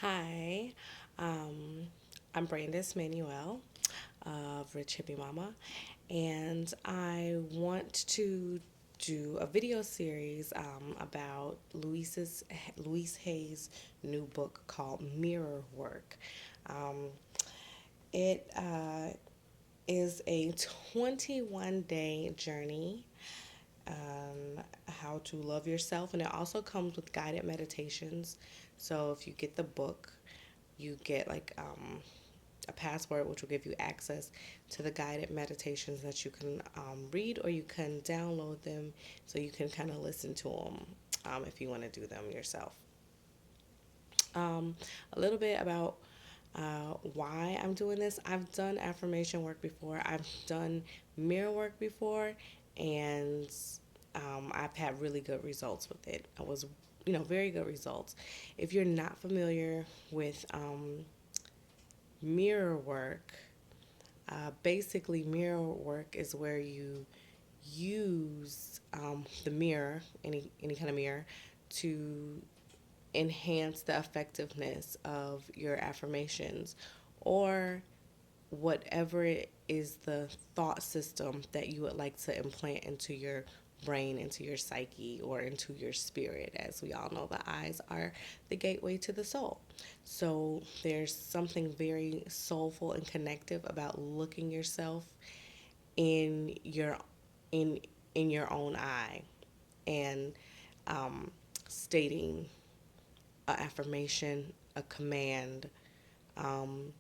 Hi, um, I'm Brandis Manuel of Rich Hippie Mama, and I want to do a video series about Louise Hay's new book called Mirror Work. Um, it is a 21-day journey how to love yourself, and it also comes with guided meditations. So if you get the book, you get a password which will give you access to the guided meditations that you can read, or you can download them so you can kind of listen to them if you want to do them yourself. A little bit about why I'm doing this. I've done affirmation work before, I've done mirror work before, and I've had really good results with it. I was, very good results. If you're not familiar with mirror work, basically, mirror work is where you use the mirror, any kind of mirror, to enhance the effectiveness of your affirmations, or whatever it is the thought system that you would like to implant into your brain, into your psyche, or into your spirit. As we all know, the eyes are the gateway to the soul. So there's something very soulful and connective about looking yourself in your in in your own eye and stating an affirmation, a command, um,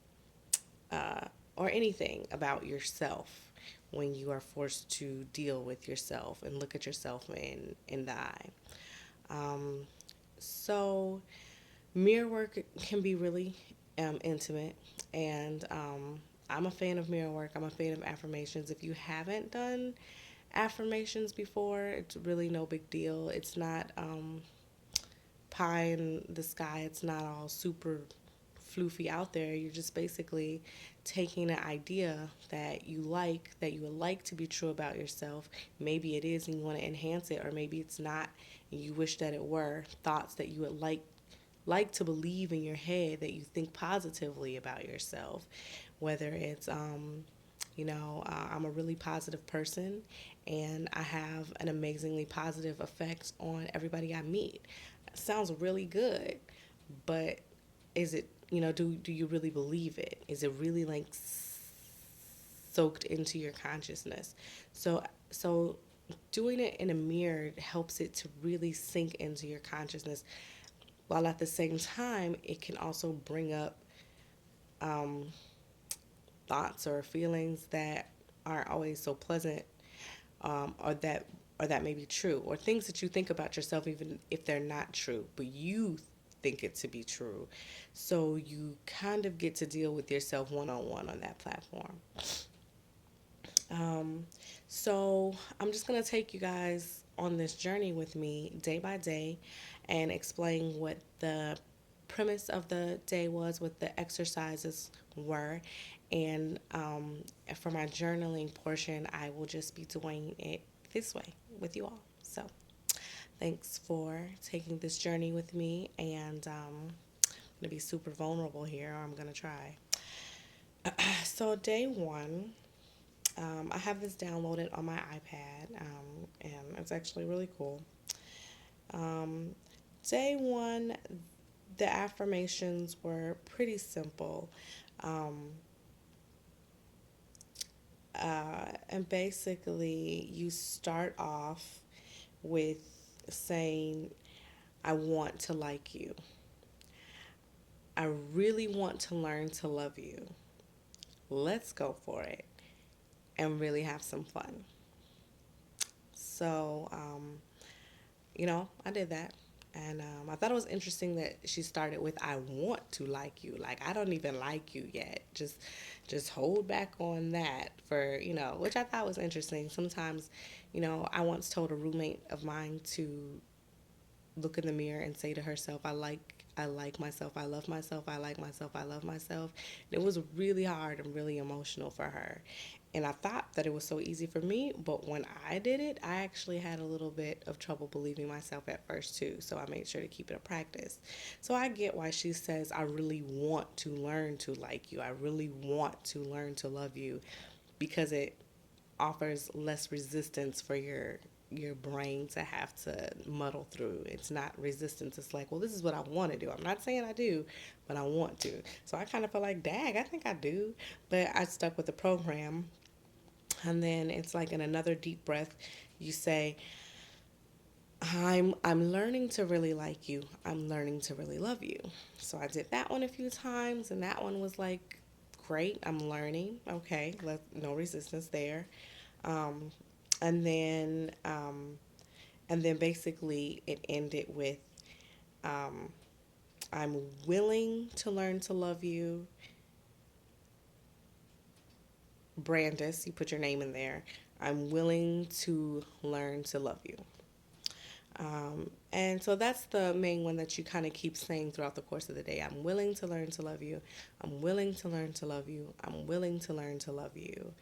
or anything about yourself when you are forced to deal with yourself and look at yourself in the eye. Um, so, mirror work can be really intimate, and I'm a fan of mirror work. I'm a fan of affirmations. If you haven't done affirmations before, it's really no big deal. It's not pie in the sky. It's not all super floofy out there. You're just basically taking an idea that you like, that you would like to be true about yourself. Maybe it is and you want to enhance it, or maybe it's not and you wish that it were. Thoughts that you would like to believe in your head, that you think positively about yourself. Whether it's I'm a really positive person, and I have an amazingly positive effect on everybody I meet. Sounds really good, but is it, do you really believe it? Is it really like soaked into your consciousness? So doing it in a mirror helps it to really sink into your consciousness, while at the same time it can also bring up um, thoughts or feelings that aren't always so pleasant, or that may be true, or things that you think about yourself even if they're not true, but you think it to be true. So you kind of get to deal with yourself one on one on that platform. Um, so I'm just gonna take you guys on this journey with me day by day and explain what the premise of the day was, what the exercises were, and for my journaling portion, I will just be doing it this way with you all. So thanks for taking this journey with me, and I'm gonna be super vulnerable here, or I'm gonna try. So day one, I have this downloaded on my iPad, and it's actually really cool. Um, Day one, the affirmations were pretty simple. Um, and basically, you start off with saying, I want to like you. I really want to learn to love you. Let's go for it and really have some fun. So, I did that. And I thought it was interesting that she started with "I want to like you." Like, I don't even like you yet. Just hold back on that for, which I thought was interesting. Sometimes, I once told a roommate of mine to look in the mirror and say to herself, I like myself, I love myself, I like myself, I love myself. And it was really hard and really emotional for her. And I thought that it was so easy for me, but when I did it, I actually had a little bit of trouble believing myself at first too. So I made sure to keep it a practice. So I get why she says, I really want to learn to like you. I really want to learn to love you, because it offers less resistance for your brain to have to muddle through. It's not resistance. It's like, well, this is what I want to do. I'm not saying I do, but I want to. So I kind of feel like, dag, I think I do. But I stuck with the program. And then it's like in another deep breath, you say, I'm learning to really like you. I'm learning to really love you. So I did that one a few times, and that one was like, great. I'm learning. Okay, no resistance there. Um, and then basically it ended with, um, I'm willing to learn to love you. Brandis, you put your name in there. I'm willing to learn to love you. And so that's the main one that you kind of keep saying throughout the course of the day. I'm willing to learn to love you. I'm willing to learn to love you. I'm willing to learn to love you.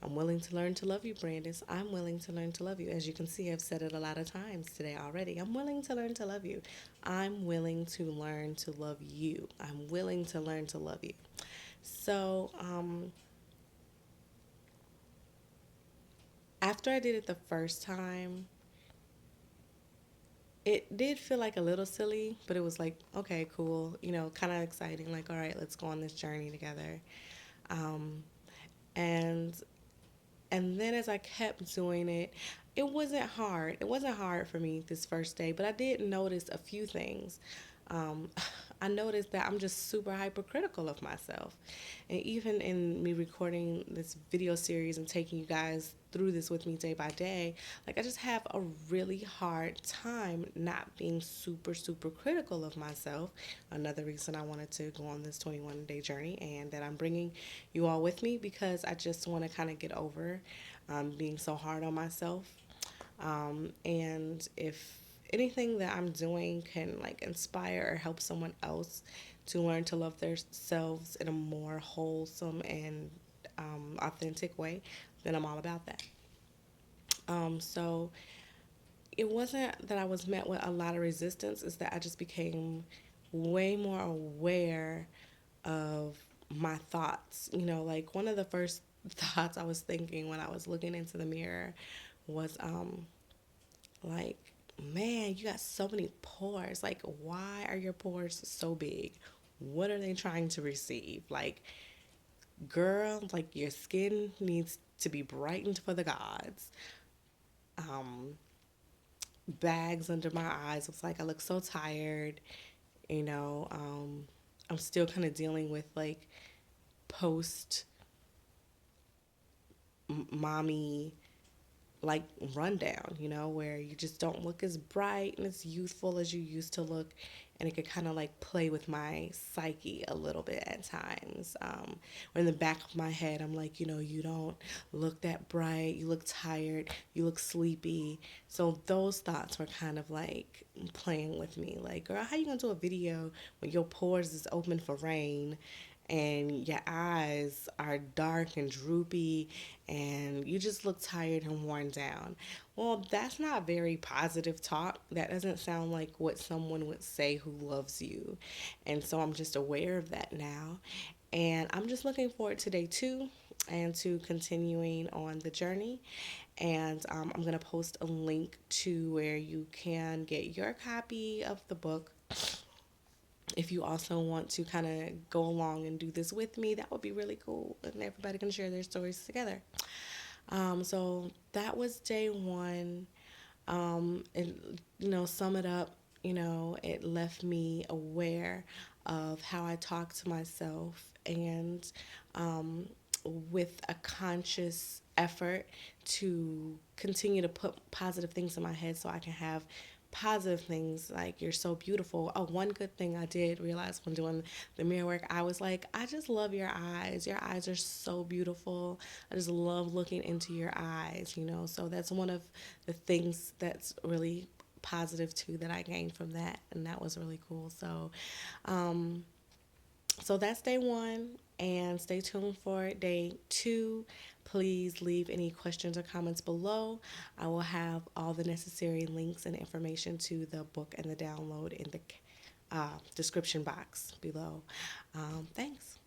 I'm willing to learn to love you, Brandis. I'm willing to learn to love you. As you can see, I've said it a lot of times today already. I'm willing to learn to love you. I'm willing to learn to love you. I'm willing to learn to love you. So, after I did it the first time, it did feel like a little silly, but it was like, okay, cool, kind of exciting. Like, all right, let's go on this journey together. Um, and then as I kept doing it, it wasn't hard. It wasn't hard for me this first day, but I did notice a few things. Um, I noticed that I'm just super hypercritical of myself. And even in me recording this video series and taking you guys through this with me day by day, like I just have a really hard time not being super, super critical of myself. Another reason I wanted to go on this 21-day journey, and that I'm bringing you all with me, because I just want to kind of get over being so hard on myself. And if anything that I'm doing can like inspire or help someone else to learn to love themselves in a more wholesome and authentic way, then I'm all about that. So it wasn't that I was met with a lot of resistance, it's that I just became way more aware of my thoughts. Like one of the first thoughts I was thinking when I was looking into the mirror was, like, man, you got so many pores. Like, why are your pores so big? What are they trying to receive? Like, girl, like your skin needs to be brightened for the gods. Um, Bags under my eyes. It's like I look so tired. You know, um, I'm still kind of dealing with like post mommy like rundown, where you just don't look as bright and as youthful as you used to look. And it could kind of like play with my psyche a little bit at times. Or in the back of my head, I'm like, you don't look that bright. You look tired. You look sleepy. So those thoughts were kind of like playing with me. Like, girl, how you gonna do a video when your pores is open for rain and your eyes are dark and droopy and you just look tired and worn down? Well, that's not very positive talk. That doesn't sound like what someone would say who loves you. And so I'm just aware of that now. And I'm just looking forward to day 2 and to continuing on the journey. And I'm going to post a link to where you can get your copy of the book. If you also want to kind of go along and do this with me, that would be really cool. And everybody can share their stories together. So that was day 1. And, sum it up, it left me aware of how I talk to myself, and with a conscious effort to continue to put positive things in my head so I can have positive things like you're so beautiful. Oh, one good thing I did realize when doing the mirror work, I was like, I just love your eyes. Your eyes are so beautiful. I just love looking into your eyes, So that's one of the things that's really positive too that I gained from that, and that was really cool. So that's day 1. And stay tuned for day 2. Please leave any questions or comments below. I will have all the necessary links and information to the book and the download in the description box below. Thanks.